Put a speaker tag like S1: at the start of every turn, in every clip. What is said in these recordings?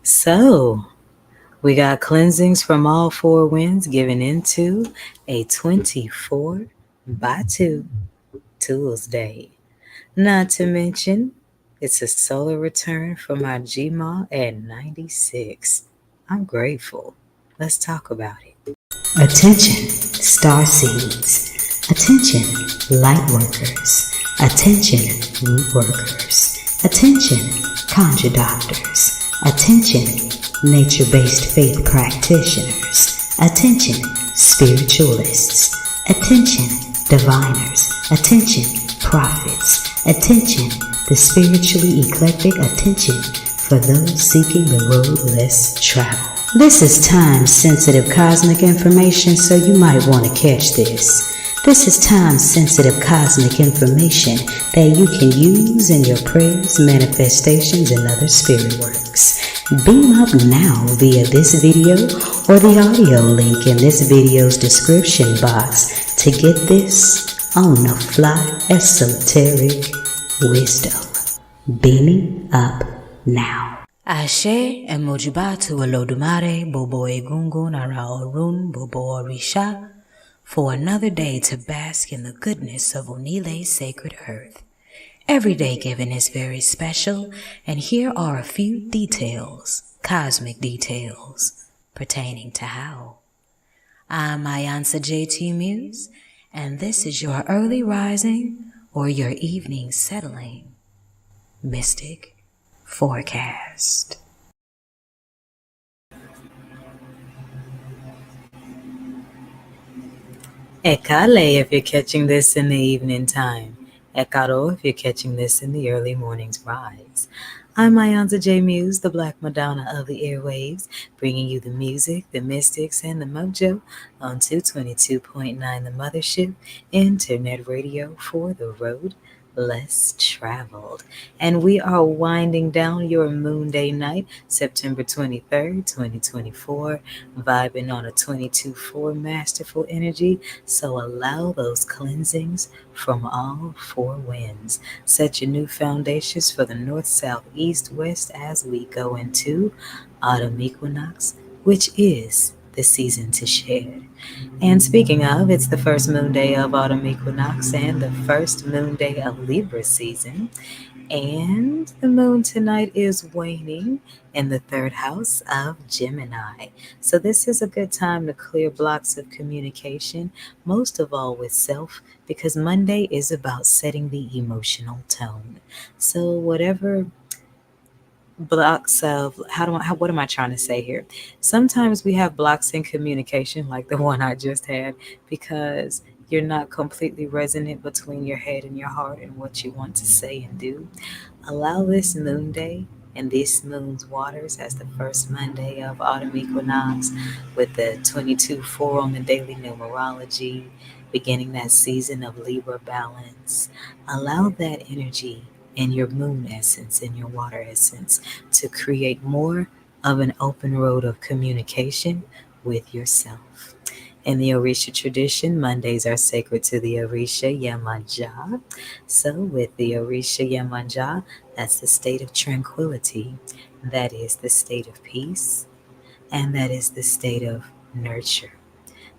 S1: So, we got cleansings from all four winds given into a 24/2 Tuesday. Not to mention, it's a solar return from our Gma at 96. I'm grateful. Let's talk about it. Attention, star seeds. Attention, light workers. Attention, root workers. Attention, conjure doctors. Attention, nature-based faith practitioners. Attention, spiritualists. Attention, diviners. Attention, prophets. Attention, the spiritually eclectic. Attention for those seeking the road less traveled. This is time-sensitive cosmic information, so you might want to catch this. This is time-sensitive cosmic information that you can use in your prayers, manifestations, and other spirit works. Beam up now via this video or the audio link in this video's description box to get this on-the-fly esoteric wisdom. Beaming up now. Ashe emojibatu Olodumare Bobo Egungun Ara Orun Bobo Orisha for another day to bask in the goodness of Onile's sacred earth. Every day given is very special, and here are a few details, cosmic details, pertaining to how. I'm iiiYansaje Muse, and this is your early rising or your evening settling mystic forecast. Ekale if you're catching this in the evening time. Ekaro if you're catching this in the early morning's rise. I'm iiiYansaje Muse, the Black Madonna of the airwaves, bringing you the music, the mystics, and the mojo on 222.9 The Mothership, internet radio for the road less traveled. And we are winding down your moon day night, September 23rd, 2024, vibing on a 22/4 masterful energy. So allow those cleansings from all four winds. Set your new foundations for the north, south, east, west as we go into autumn equinox, which is the season to shed. And speaking of, it's the first moon day of autumn equinox and the first moon day of Libra season. And the moon tonight is waning in the third house of Gemini. So this is a good time to clear blocks of communication, most of all with self, because Monday is about setting the emotional tone. So whatever blocks of what am I trying to say here? Sometimes we have blocks in communication like the one I just had because you're not completely resonant between your head and your heart and what you want to say and do. Allow this moon day and this moon's waters as the first Monday of autumn equinox with the 22/4 on the daily numerology, beginning that season of Libra balance. Allow that energy in your moon essence, in your water essence, to create more of an open road of communication with yourself. In the Orisha tradition, Mondays are sacred to the iiiYansaje. So with the iiiYansaje, that's the state of tranquility, that is the state of peace, and that is the state of nurture.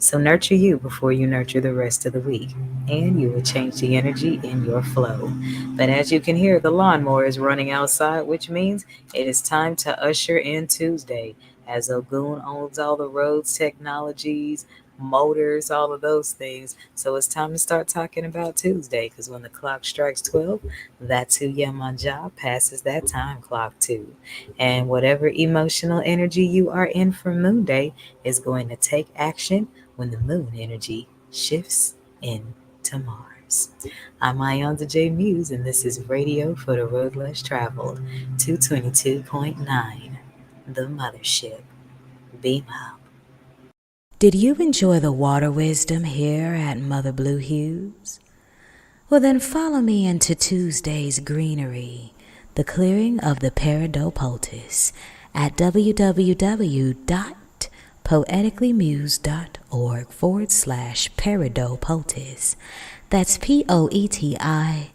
S1: So nurture you before you nurture the rest of the week, and you will change the energy in your flow. But as you can hear, the lawnmower is running outside, which means it is time to usher in Tuesday, as Ogun owns all the roads, technologies, motors, all of those things. So it's time to start talking about Tuesday, because when the clock strikes 12, that's who Yemanja passes that time clock to. And whatever emotional energy you are in for Moon Day is going to take action when the moon energy shifts into Mars. I'm iiiYansaje Muse, and this is Radio for the Road Less Traveled, 222.9 The Mothership. Beam up. Did you enjoy the water wisdom here at Mother Blue Hues? Well, then follow me into Tuesday's greenery, the clearing of the Peridopoultice, at www.poeticallymuse.org/Peridopoultice. That's POETICALLY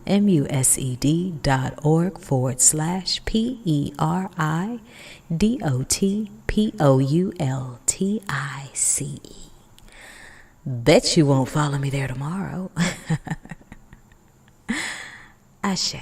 S1: mused.org/PERIDOTPOULTICE. Bet you won't follow me there tomorrow. Ashe.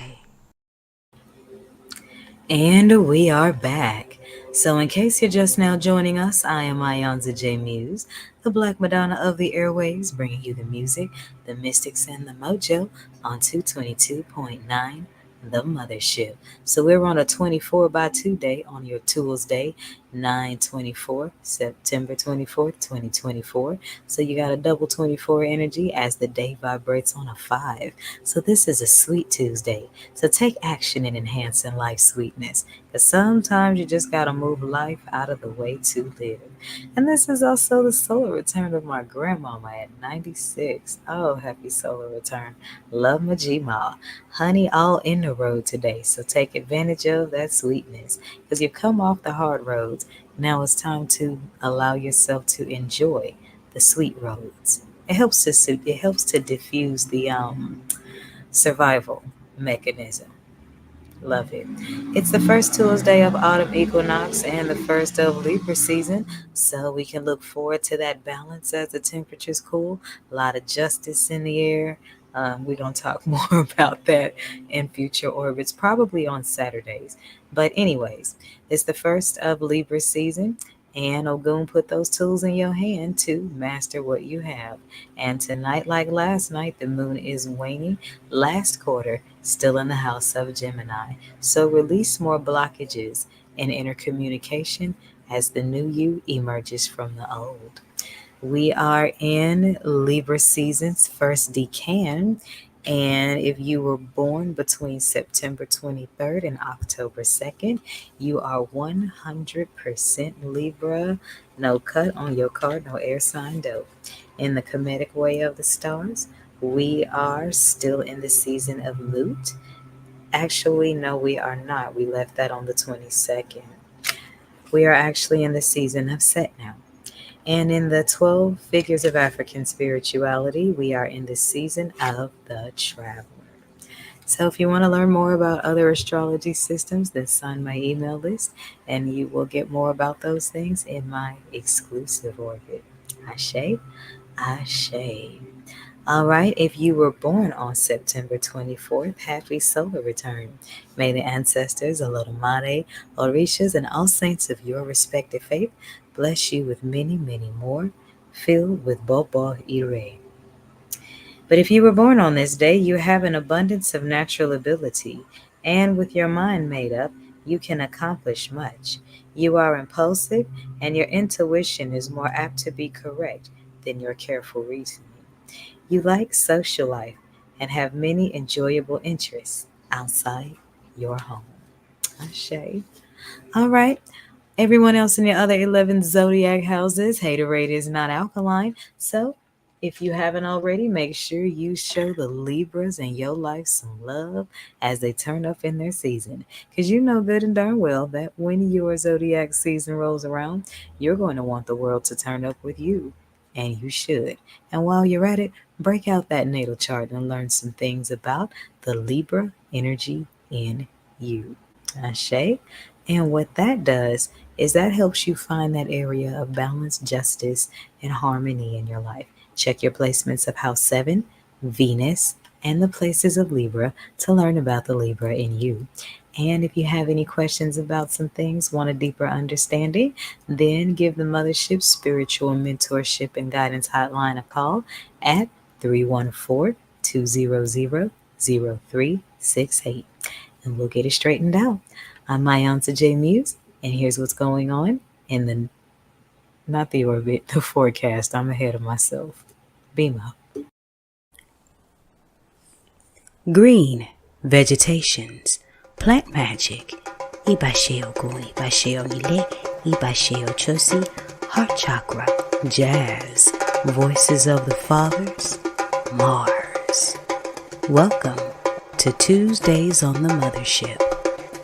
S1: And we are back. So in case you're just now joining us, I am iiYansaje Muse, the Black Madonna of the airwaves, bringing you the music, the mystics, and the mojo on 222.9, the Mothership. So we're on a 24/2 day on your Tools Day, 9/24, September 24th, 2024. So you got a double 24 energy as the day vibrates on a 5. So this is a sweet Tuesday. So take action in enhancing life's sweetness, because sometimes you just got to move life out of the way to live. And this is also the solar return of my grandmama at 96. Oh, happy solar return. Love my G-Ma. Honey all in the road today, so take advantage of that sweetness, because you've come off the hard roads. Now it's time to allow yourself to enjoy the sweet roads. It helps to diffuse the survival mechanism. Love it. It's the first Tuesday of autumn equinox and the first of Libra season, so we can look forward to that balance as the temperatures cool. A lot of justice in the air. We're going to talk more about that in future orbits, probably on Saturdays. But anyways, it's the first of Libra season, and Ogun put those tools in your hand to master what you have. And tonight, like last night, the moon is waning. Last quarter, still in the house of Gemini. So release more blockages in intercommunication as the new you emerges from the old. We are in Libra season's first decan. And if you were born between September 23rd and October 2nd, you are 100% Libra. No cut on your card, no air sign dope. In the Kemetic way of the stars, we are still in the season of Loot. Actually, no, we are not. We left that on the 22nd. We are actually in the season of Set now. And in the 12 figures of African spirituality, we are in the season of the Traveler. So if you want to learn more about other astrology systems, then sign my email list and you will get more about those things in my exclusive orbit. Ashe, Ashe. All right, if you were born on September 24th, happy solar return. May the ancestors, Olodumare, Orishas, and all saints of your respective faith bless you with many, many more, filled with Bobo Ire. But if you were born on this day, you have an abundance of natural ability, and with your mind made up, you can accomplish much. You are impulsive, and your intuition is more apt to be correct than your careful reasoning. You like social life and have many enjoyable interests outside your home. Ashe. All right. Everyone else in the other 11 zodiac houses, haterade is not alkaline. So if you haven't already, make sure you show the Libras in your life some love as they turn up in their season. Because you know good and darn well that when your zodiac season rolls around, you're going to want the world to turn up with you. And you should. And while you're at it, break out that natal chart and learn some things about the Libra energy in you. Ashe. And what that does is that helps you find that area of balance, justice, and harmony in your life. Check your placements of House 7, Venus, and the places of Libra to learn about the Libra in you. And if you have any questions about some things, want a deeper understanding, then give the Mothership Spiritual Mentorship and Guidance Hotline a call at 314-200-0368. And we'll get it straightened out. I'm iiYansaje Muse, and here's what's going on in not the orbit, the forecast. I'm ahead of myself. Beam up. Green, vegetations, plant magic, Iba Ogun, Iba Onile, Iba Ochoosi, heart chakra, jazz, voices of the fathers, Mars. Welcome to Tuesdays on the Mothership,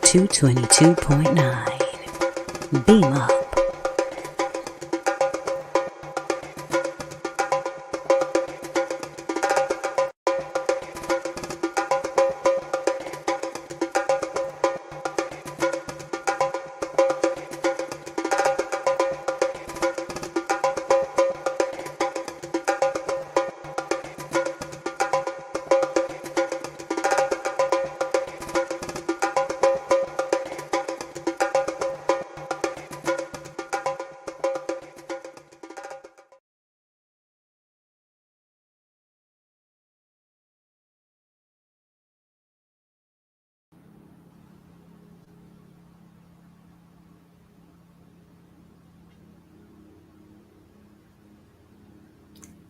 S1: 222.9. Beam up.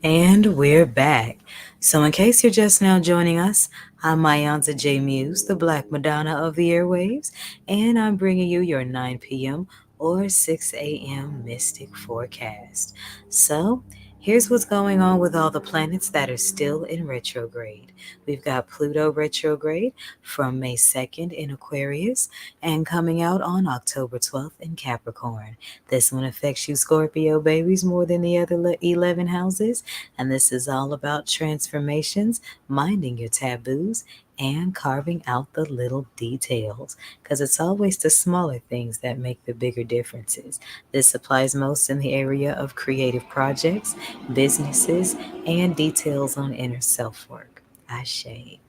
S1: And we're back. So, in case you're just now joining us, I'm iiYansaje Muse, the Black Madonna of the airwaves, and I'm bringing you your 9 p.m. or 6 a.m. Mystic Forecast. So, here's what's going on with all the planets that are still in retrograde. We've got Pluto retrograde from May 2nd in Aquarius and coming out on October 12th in Capricorn. This one affects you, Scorpio babies, more than the other 11 houses. And this is all about transformations, minding your taboos, and carving out the little details. Because it's always the smaller things that make the bigger differences. This applies most in the area of creative projects, businesses, and details on inner self work. Ashe.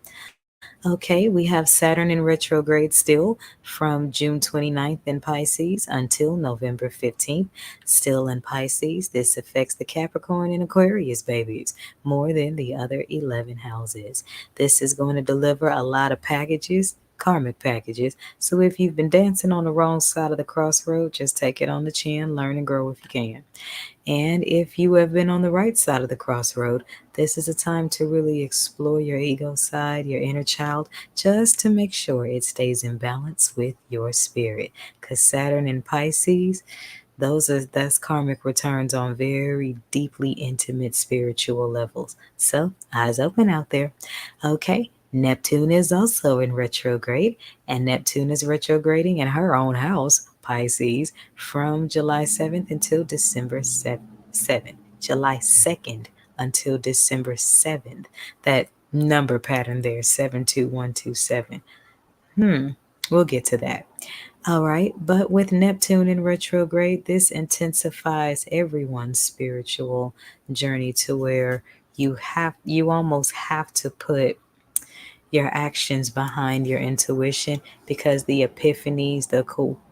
S1: Okay, we have Saturn in retrograde still from June 29th in Pisces until November 15th, still in Pisces. This affects the Capricorn and Aquarius babies more than the other 11 houses. This is going to deliver a lot of packages. Karmic packages. So if you've been dancing on the wrong side of the crossroad, just take it on the chin, learn and grow if you can. And if you have been on the right side of the crossroad, this is a time to really explore your ego side, your inner child, just to make sure it stays in balance with your spirit. Because Saturn and Pisces, that's karmic returns on very deeply intimate spiritual levels. So eyes open out there. Okay. Neptune is also in retrograde, and Neptune is retrograding in her own house, Pisces, from July 7th until December 7th. July 2nd until December 7th. That number pattern there, 72127. We'll get to that. All right, but with Neptune in retrograde, this intensifies everyone's spiritual journey to where you almost have to put your actions behind your intuition because the epiphanies,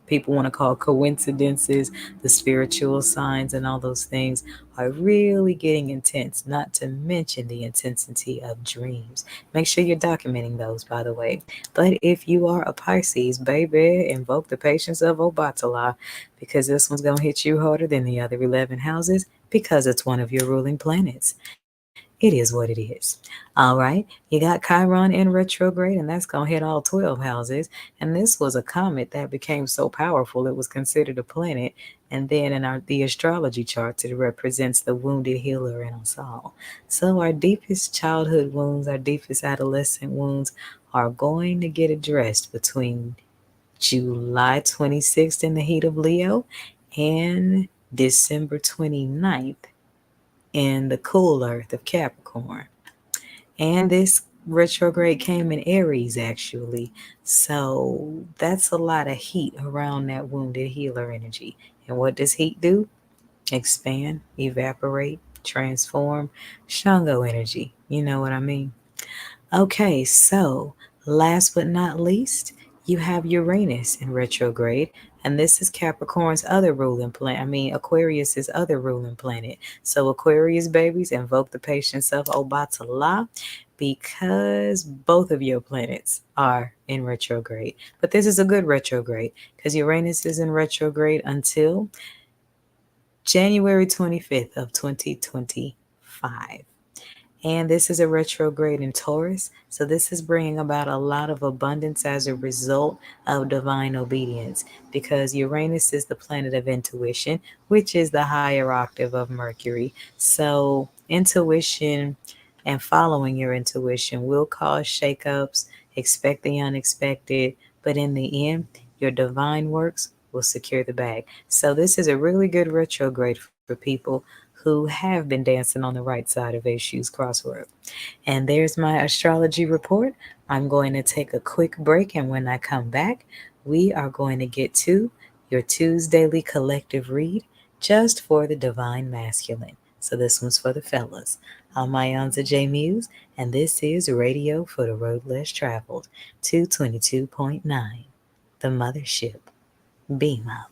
S1: people want to call coincidences, the spiritual signs, and all those things are really getting intense, not to mention the intensity of dreams. Make sure you're documenting those, by the way. But if you are a Pisces, baby, invoke the patience of Obatala because this one's going to hit you harder than the other 11 houses because it's one of your ruling planets. It is what it is. All right. You got Chiron in retrograde, and that's going to hit all 12 houses. And this was a comet that became so powerful it was considered a planet. And then in the astrology charts, it represents the wounded healer in us all. So our deepest childhood wounds, our deepest adolescent wounds are going to get addressed between July 26th in the heat of Leo and December 29th in the cool earth of Capricorn. And this retrograde came in Aries, actually. So that's a lot of heat around that wounded healer energy. And what does heat do? Expand, evaporate, transform. Shango energy. You know what I mean? Okay, so last but not least, you have Uranus in retrograde, and this is Capricorn's other ruling planet. I mean, Aquarius's other ruling planet. So, Aquarius babies, invoke the patience of Obatala because both of your planets are in retrograde. But this is a good retrograde because Uranus is in retrograde until January 25th of 2025. And this is a retrograde in Taurus. So this is bringing about a lot of abundance as a result of divine obedience because Uranus is the planet of intuition, which is the higher octave of Mercury. So intuition and following your intuition will cause shakeups, expect the unexpected, but in the end, your divine works will secure the bag. So this is a really good retrograde for people who have been dancing on the right side of Issues Crossroad. And there's my astrology report. I'm going to take a quick break, and when I come back, we are going to get to your Tuesdayly collective read just for the divine masculine. So this one's for the fellas. I'm Iyansa J. Muse, and this is Radio for the Road Less Traveled, 222.9, the Mothership. Beam up.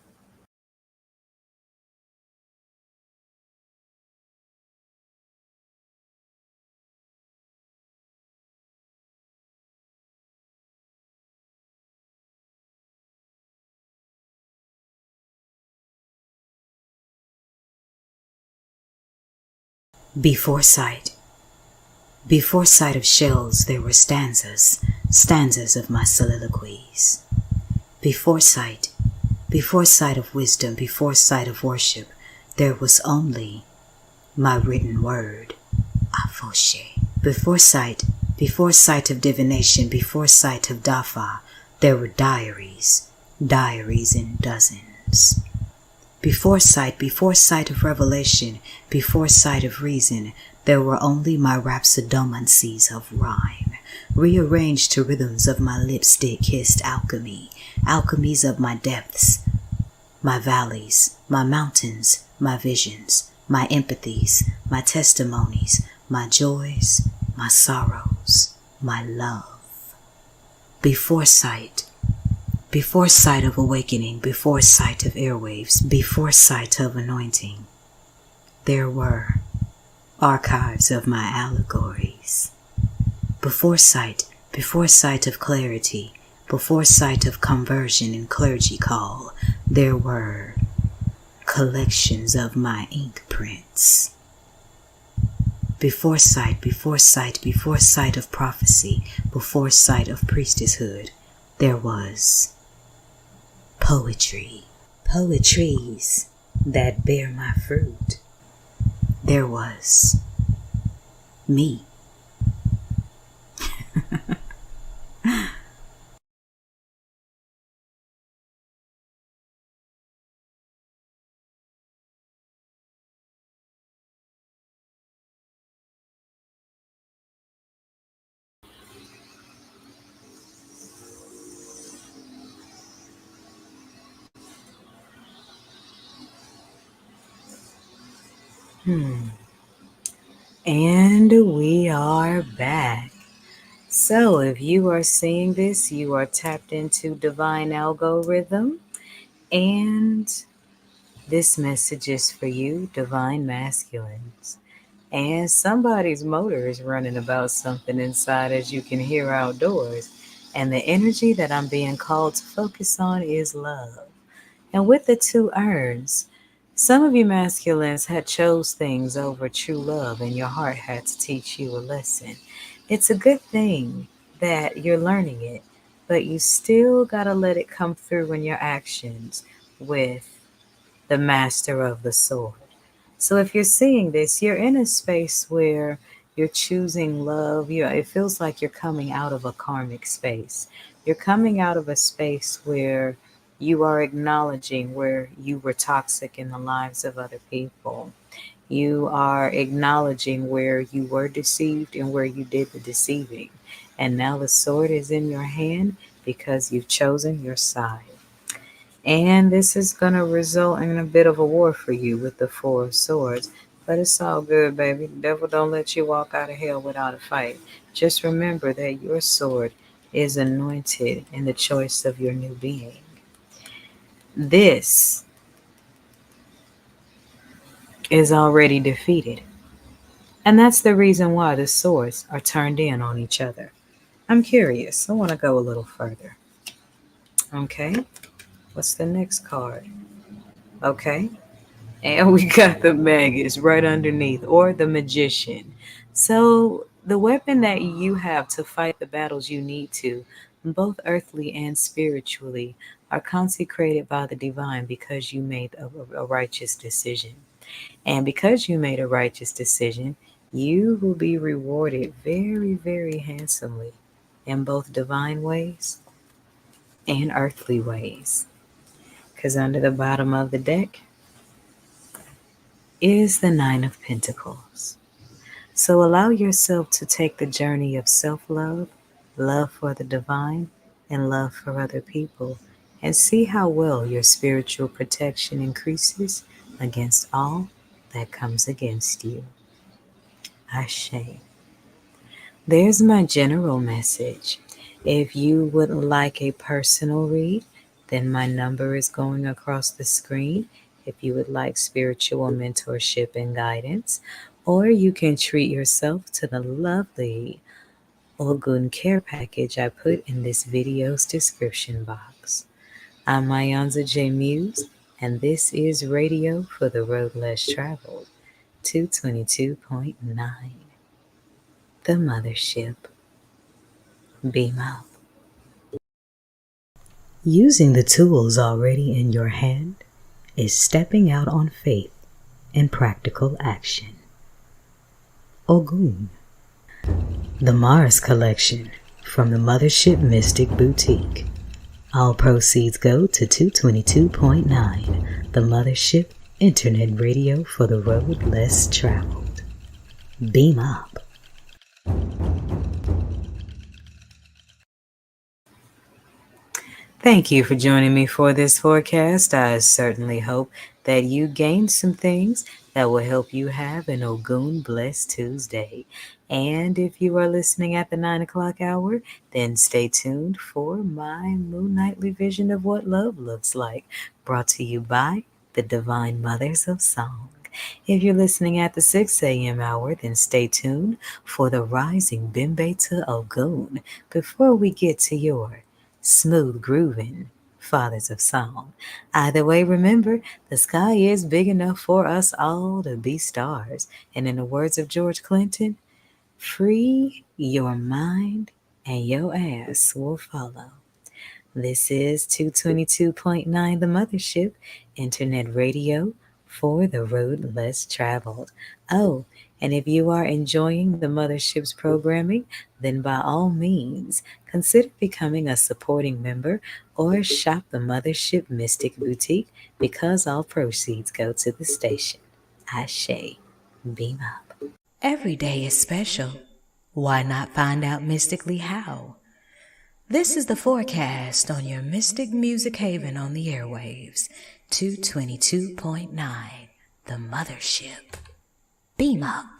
S1: Before sight, before sight of shells, there were stanzas, stanzas of my soliloquies. Before sight of wisdom, before sight of worship, there was only my written word, Afoshe. Before sight of divination, before sight of Dafa, there were diaries, diaries in dozens. Before sight of revelation, before sight of reason, there were only my rhapsodomancies of rhyme, rearranged to rhythms of my lipstick-kissed alchemy, alchemies of my depths, my valleys, my mountains, my visions, my empathies, my testimonies, my joys, my sorrows, my love. Before sight of awakening, before sight of airwaves, before sight of anointing, there were archives of my allegories. Before sight of clarity, before sight of conversion and clergy call, there were collections of my ink prints. Before sight of prophecy, before sight of priestesshood, there was poetry, poetries that bear my fruit. There was me. And we are back. So if you are seeing this, you are tapped into divine algorithm, and this message is for you, divine masculines. And somebody's motor is running about something inside, as you can hear outdoors. And the energy that I'm being called to focus on is love. And with the two urns, some of you masculines had chose things over true love, and your heart had to teach you a lesson. It's a good thing that you're learning it, but you still got to let it come through in your actions with the master of the sword. So if you're seeing this, you're in a space where you're choosing love. It feels like you're coming out of a karmic space. You're coming out of a space where you are acknowledging where you were toxic in the lives of other people. You are acknowledging where you were deceived and where you did the deceiving. And now the sword is in your hand because you've chosen your side. And this is going to result in a bit of a war for you with the Four of Swords. But it's all good, baby. The devil don't let you walk out of hell without a fight. Just remember that your sword is anointed in the choice of your new being. This is already defeated. And that's the reason why the swords are turned in on each other. I'm curious. I want to go a little further. Okay. What's the next card? Okay. And we got the magus right underneath, or the magician. So the weapon that you have to fight the battles you need to, both earthly and spiritually, are consecrated by the divine because you made a righteous decision. And because you made a righteous decision, you will be rewarded very, very handsomely in both divine ways and earthly ways. Because under the bottom of the deck is the Nine of Pentacles. So allow yourself to take the journey of self-love, love for the divine, and love for other people, and see how well your spiritual protection increases against all that comes against you. Ashe. There's my general message. If you would like a personal read, then my number is going across the screen. If you would like spiritual mentorship and guidance, or you can treat yourself to the lovely Ogun care package I put in this video's description box. I'm iiYansaje Muse, and this is Radio for the Road Less Traveled. 222.9, the Mothership. Beam up. Using the tools already in your hand is stepping out on faith and practical action. Ogun. The Mars Collection from the Mothership Mystic Boutiq. All proceeds go to 222.9, the Mothership Internet Radio for the road less traveled. Beam up. Thank you for joining me for this forecast. I certainly hope that you gained some things that will help you have an Ogun blessed Tuesday. And if you are listening at the 9 o'clock hour, then stay tuned for my moon nightly vision of what love looks like, brought to you by the Divine Mothers of Song. If you're listening at the 6 a.m. hour, then stay tuned for the rising Bimbe to Ogun before we get to your smooth grooving fathers of song. Either way, remember, the sky is big enough for us all to be stars. And in the words of George Clinton, free your mind and your ass will follow. This is 222.9 The Mothership, Internet Radio for the road less traveled. Oh, and if you are enjoying the Mothership's programming, then by all means, consider becoming a supporting member or shop the Mothership Mystic Boutique because all proceeds go to the station. Ashe, beam up. Every day is special. Why not find out mystically how? This is the forecast on your Mystic Music Haven on the airwaves, 222.9, the Mothership. Beam up.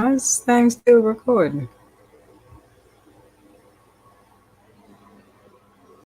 S1: How's things still recording?